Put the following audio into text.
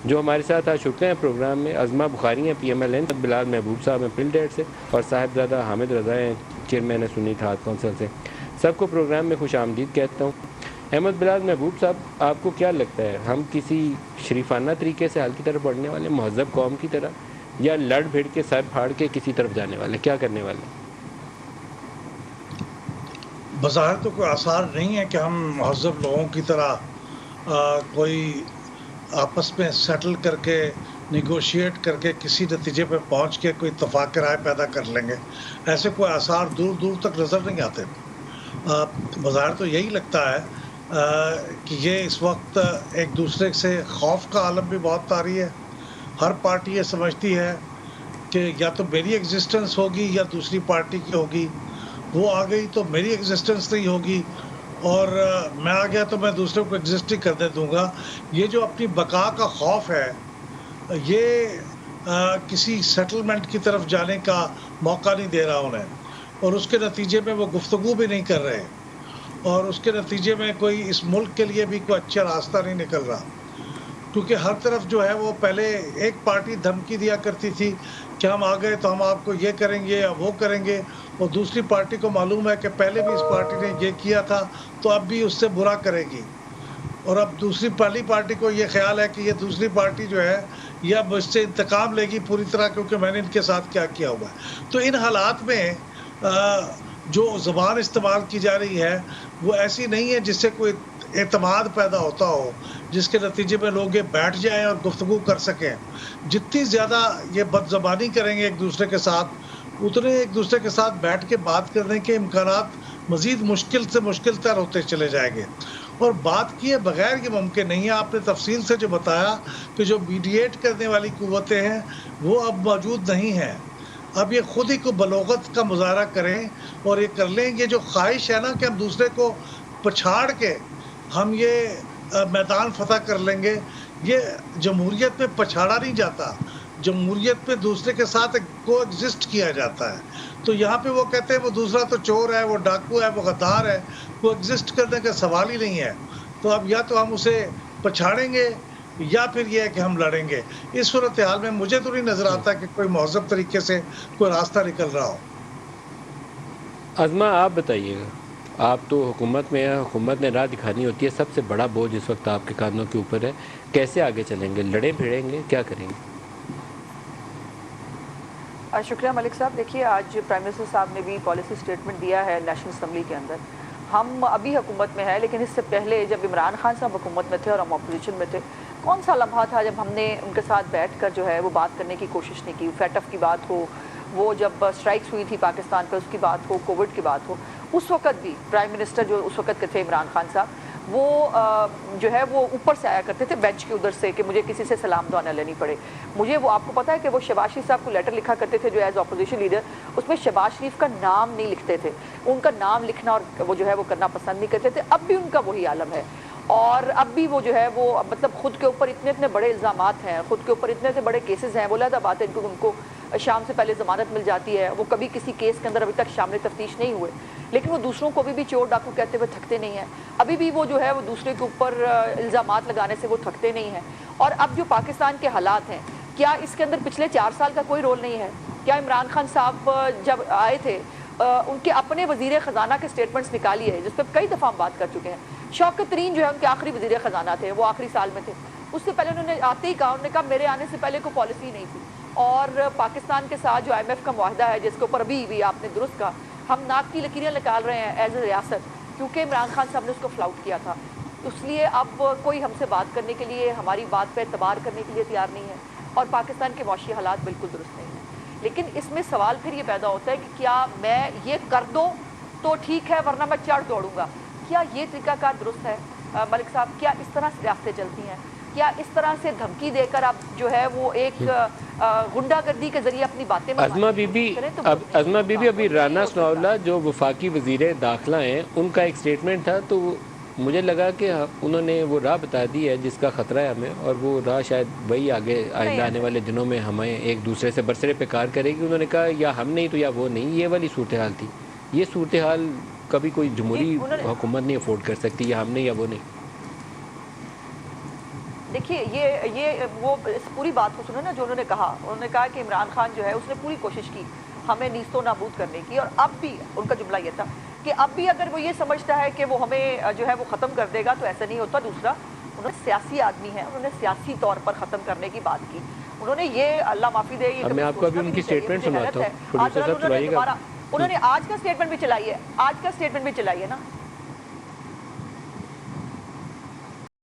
جو ہمارے ساتھ آج شرکت ہیں پروگرام میں عظمہ بخاری ہیں PMLN، بلال محبوب صاحب ہیں پل ڈیٹ سے، اور صاحبزادہ حامد رضا ہیں چیئرمین سنی اتحاد کونسل سے. سب کو پروگرام میں خوش آمدید کہتا ہوں. احمد بلال محبوب صاحب، آپ کو کیا لگتا ہے ہم کسی شریفانہ طریقے سے حل کی طرف بڑھنے والے، مہذب قوم کی طرح، یا لڑ بھیڑ کے سر پھاڑ کے کسی طرف جانے والے، کیا کرنے والے؟ بظاہر تو کوئی آثار نہیں ہے کہ ہم مہذب لوگوں کی طرح کوئی آپس میں سیٹل کر کے نیگوشیٹ کر کے کسی نتیجے پہ پہنچ کے کوئی اتفاق رائے پیدا کر لیں گے. ایسے کوئی آثار دور دور تک نظر نہیں آتے. بظاہر تو یہی لگتا ہے کہ یہ اس وقت ایک دوسرے سے خوف کا عالم بھی بہت طاری ہے. ہر پارٹی یہ سمجھتی ہے کہ یا تو میری ایگزسٹنس ہوگی یا دوسری پارٹی کی ہوگی. وہ آ گئی تو میری ایگزسٹنس نہیں ہوگی، اور میں آ گیا تو میں دوسرے کو ایگزسٹ ہی کرنے دوں گا. یہ جو اپنی بقا کا خوف ہے، یہ کسی سیٹلمنٹ کی طرف جانے کا موقع نہیں دے رہا انہیں، اور اس کے نتیجے میں وہ گفتگو بھی نہیں کر رہے، اور اس کے نتیجے میں کوئی اس ملک کے لیے بھی کوئی اچھا راستہ نہیں نکل رہا. کیونکہ ہر طرف جو ہے وہ پہلے ایک پارٹی دھمکی دیا کرتی تھی کہ ہم آ گئے تو ہم آپ کو یہ کریں گے یا وہ کریں گے، اور دوسری پارٹی کو معلوم ہے کہ پہلے بھی اس پارٹی نے یہ کیا تھا تو اب بھی اس سے برا کرے گی. اور اب پہلی پارٹی کو یہ خیال ہے کہ یہ دوسری پارٹی جو ہے یہ اب اس سے انتقام لے گی پوری طرح، کیونکہ میں نے ان کے ساتھ کیا کیا ہوا ہے. تو ان حالات میں جو زبان استعمال کی جا رہی ہے وہ ایسی نہیں ہے جس سے کوئی اعتماد پیدا ہوتا ہو، جس کے نتیجے میں لوگ یہ بیٹھ جائیں اور گفتگو کر سکیں. جتنی زیادہ یہ بد زبانی کریں گے ایک دوسرے کے ساتھ، اتنے ایک دوسرے کے ساتھ بیٹھ کے بات کرنے کے امکانات مزید مشکل سے مشکل تر ہوتے چلے جائیں گے. اور بات کیے بغیر یہ ممکن نہیں ہے. آپ نے تفصیل سے جو بتایا کہ جو میڈیٹ کرنے والی قوتیں ہیں وہ اب موجود نہیں ہیں. اب یہ خود ہی کو بلوغت کا مظاہرہ کریں اور یہ کر لیں. یہ جو خواہش ہے نا کہ ہم دوسرے کو پچھاڑ کے ہم یہ میدان فتح کر لیں گے، یہ جمہوریت میں پچھاڑا نہیں جاتا، جمہوریت میں دوسرے کے ساتھ کو ایگزسٹ کیا جاتا ہے. تو یہاں پہ وہ کہتے ہیں وہ دوسرا تو چور ہے، وہ ڈاکو ہے، وہ غدار ہے، وہ ایگزسٹ کرنے کا سوال ہی نہیں ہے. تو اب یا تو ہم اسے پچھاڑیں گے یا پھر یہ ہے کہ ہم لڑیں گے. اس صورتحال میں مجھے تو نہیں نظر آتا کہ کوئی مہذب طریقے سے کوئی راستہ نکل رہا ہو. عظمہ آپ بتائیے گا، آپ تو حکومت میں ہیں، حکومت نے راہ دکھانی ہوتی ہے، سب سے بڑا بوجھ اس وقت آپ کے کاندھوں کے اوپر ہے. کیسے آگے چلیں گے؟ لڑیں بھیڑیں گے؟ کیا کریں گے؟ شکریہ ملک صاحب. دیکھیے آج پرائم منسٹر صاحب نے بھی پالیسی سٹیٹمنٹ دیا ہے نیشنل اسمبلی کے اندر. ہم ابھی حکومت میں ہیں، لیکن اس سے پہلے جب عمران خان صاحب حکومت میں تھے اور ہم اپوزیشن میں تھے، کون سا لمحہ تھا جب ہم نے ان کے ساتھ بیٹھ کر جو ہے وہ بات کرنے کی کوشش نہیں کی؟ فیٹف کی بات ہو، وہ جب اسٹرائکس ہوئی تھی پاکستان پہ اس کی بات ہو، کووڈ کی بات ہو، اس وقت بھی پرائم منسٹر جو اس وقت کے تھے عمران خان صاحب، وہ جو ہے وہ اوپر سے آیا کرتے تھے بینچ کے ادھر سے کہ مجھے کسی سے سلام دعا نہ لینی پڑے. مجھے وہ آپ کو پتا ہے کہ وہ شہباز شریف صاحب کو لیٹر لکھا کرتے تھے جو ایز اپوزیشن لیڈر، اس میں شہباز شریف کا نام نہیں لکھتے تھے. ان کا نام لکھنا اور وہ جو ہے وہ کرنا پسند نہیں کرتے تھے. اب بھی ان کا وہی عالم ہے، اور اب بھی وہ جو ہے وہ مطلب خود کے اوپر اتنے بڑے الزامات ہیں، خود کے اوپر اتنے بڑے کیسز ہیں. بولا تھا بات ہے ان کو شام سے پہلے ضمانت مل جاتی ہے، وہ کبھی کسی کیس کے اندر ابھی تک شامل تفتیش نہیں ہوئے، لیکن وہ دوسروں کو بھی چور ڈاکو کہتے ہوئے تھکتے نہیں ہیں. ابھی بھی وہ جو ہے وہ دوسرے کے اوپر الزامات لگانے سے وہ تھکتے نہیں ہیں. اور اب جو پاکستان کے حالات ہیں، کیا اس کے اندر پچھلے 4 سال کا کوئی رول نہیں ہے؟ کیا عمران خان صاحب جب آئے تھے ان کے اپنے وزیر خزانہ کے سٹیٹمنٹس نکالی ہے جس پہ کئی دفعہ ہم بات کر چکے ہیں. شوکت ترین جو ہے ان کے آخری وزیر خزانہ تھے، وہ آخری سال میں تھے. اس سے پہلے انہوں نے آتے ہی کہا، انہوں نے کہا میرے آنے سے پہلے کوئی پالیسی نہیں تھی. اور پاکستان کے ساتھ جو IMF کا معاہدہ ہے جس کے اوپر ابھی بھی آپ نے درست کہا، ہم ناک کی لکیریں نکال رہے ہیں ایز اے ریاست، کیونکہ عمران خان صاحب نے اس کو فلاؤٹ کیا تھا. اس لیے اب کوئی ہم سے بات کرنے کے لیے، ہماری بات پہ اعتبار کرنے کے لیے تیار نہیں ہے، اور پاکستان کے معاشی حالات بالکل درست نہیں ہیں. لیکن اس میں سوال پھر یہ پیدا ہوتا ہے کہ کیا میں یہ کر دوں تو ٹھیک ہے ورنہ میں چڑھ دوڑوں گا؟ کیا یہ طریقہ کار درست ہے ملک صاحب؟ کیا اس طرح سے ریاستیں چلتی ہیں؟ کیا اس طرح سے دھمکی دے کر آپ جو ہے وہ ایک غنڈہ گردی کے ذریعے اپنی باتیں عظمہ بی بی ابھی رانا ثناء اللہ جو وفاقی وزیر داخلہ ہیں، ان کا ایک سٹیٹمنٹ تھا، تو مجھے لگا کہ انہوں نے وہ راہ بتا دی ہے جس کا خطرہ ہے ہمیں، اور وہ راہ شاید وہی آگے آئندہ آنے والے دنوں میں ہمیں ایک دوسرے سے برسرے پہ کار کرے گی. انہوں نے کہا یا ہم نہیں تو یا وہ نہیں، یہ والی صورتحال تھی. یہ صورتحال کبھی کوئی جمہوری حکومت نہیں افورڈ کر سکتی، یا ہم نہیں یا وہ نہیں. دیکھیے یہ وہ اس پوری بات کو سنو نا جو انہوں نے کہا کہ عمران خان جو ہے اس نے پوری کوشش کی ہمیں نیست و نابود کرنے کی، اور اب بھی ان کا جملہ یہ تھا کہ اب بھی اگر وہ یہ سمجھتا ہے کہ وہ ہمیں جو ہے وہ ختم کر دے گا تو ایسا نہیں ہوتا۔ دوسرا انہوں نے سیاسی آدمی ہے، انہوں نے سیاسی طور پر ختم کرنے کی بات کی، انہوں نے یہ اللہ معافی دے میں آپ کو ابھی ان کی اسٹیٹمنٹ سناتا ہوں، انہوں نے آج کا اسٹیٹمنٹ بھی چلائی ہے نا